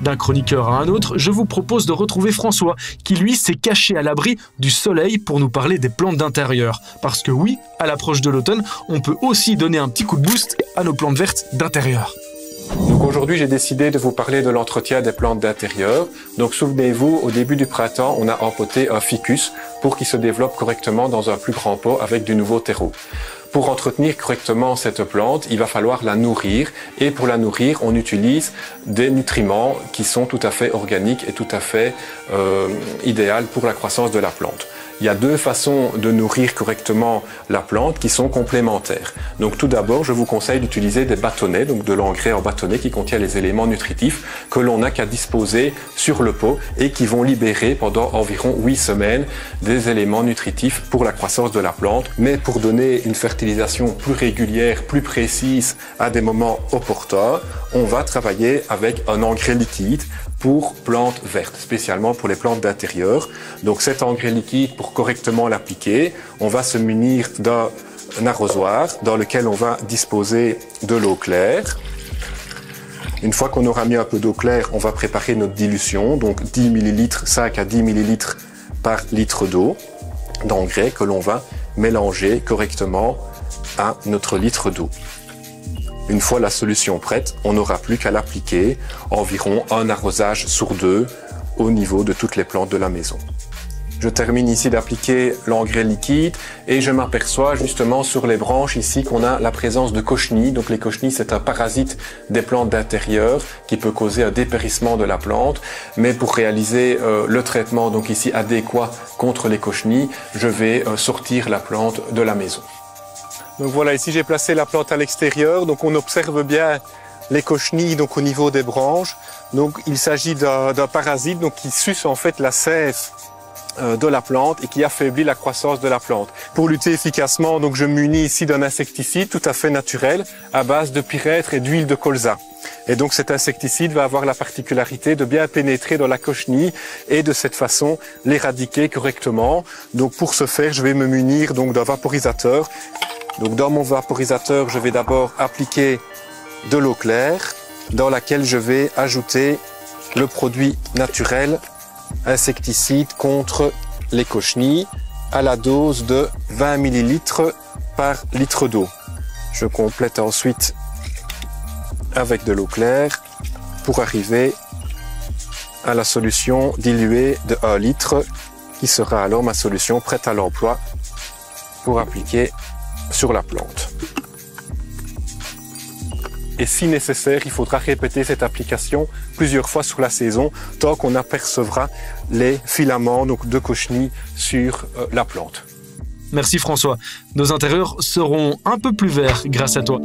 D'un chroniqueur à un autre, je vous propose de retrouver François, qui lui s'est caché à l'abri du soleil pour nous parler des plantes d'intérieur. Parce que oui, à l'approche de l'automne, on peut aussi donner un petit coup de boost à nos plantes vertes d'intérieur. Donc aujourd'hui, j'ai décidé de vous parler de l'entretien des plantes d'intérieur. Donc souvenez-vous, au début du printemps, on a empoté un ficus pour qu'il se développe correctement dans un plus grand pot avec du nouveau terreau. Pour entretenir correctement cette plante, il va falloir la nourrir et pour la nourrir, on utilise des nutriments qui sont tout à fait organiques et tout à fait idéaux pour la croissance de la plante. Il y a deux façons de nourrir correctement la plante qui sont complémentaires. Donc tout d'abord, je vous conseille d'utiliser des bâtonnets, donc de l'engrais en bâtonnet qui contient les éléments nutritifs que l'on n'a qu'à disposer sur le pot et qui vont libérer pendant environ 8 semaines des éléments nutritifs pour la croissance de la plante. Mais pour donner une fertilisation plus régulière, plus précise à des moments opportuns, on va travailler avec un engrais liquide pour plantes vertes, spécialement pour les plantes d'intérieur. Donc cet engrais liquide, pour correctement l'appliquer, on va se munir d'un arrosoir dans lequel on va disposer de l'eau claire. Une fois qu'on aura mis un peu d'eau claire, on va préparer notre dilution, donc 10 ml, 5 à 10 ml par litre d'eau d'engrais que l'on va mélanger correctement à notre litre d'eau. Une fois la solution prête, on n'aura plus qu'à l'appliquer environ un arrosage sur 2 au niveau de toutes les plantes de la maison. Je termine ici d'appliquer l'engrais liquide et je m'aperçois justement sur les branches ici qu'on a la présence de cochenilles. Donc les cochenilles, c'est un parasite des plantes d'intérieur qui peut causer un dépérissement de la plante. Mais pour réaliser le traitement donc ici adéquat contre les cochenilles, je vais sortir la plante de la maison. Donc voilà, ici j'ai placé la plante à l'extérieur, donc on observe bien les cochenilles donc au niveau des branches. Donc il s'agit d'un parasite donc qui suce en fait la sève de la plante et qui affaiblit la croissance de la plante. Pour lutter efficacement, donc je munis ici d'un insecticide tout à fait naturel à base de pyrètre et d'huile de colza. Et donc cet insecticide va avoir la particularité de bien pénétrer dans la cochenille et de cette façon l'éradiquer correctement. Donc pour ce faire, je vais me munir donc d'un vaporisateur. Donc dans mon vaporisateur, je vais d'abord appliquer de l'eau claire dans laquelle je vais ajouter le produit naturel insecticide contre les cochenilles à la dose de 20 ml par litre d'eau. Je complète ensuite avec de l'eau claire pour arriver à la solution diluée de 1 litre qui sera alors ma solution prête à l'emploi pour appliquer sur la plante. Et si nécessaire, il faudra répéter cette application plusieurs fois sur la saison tant qu'on apercevra les filaments donc, de cochenilles sur la plante. Merci François. Nos intérieurs seront un peu plus verts grâce à toi.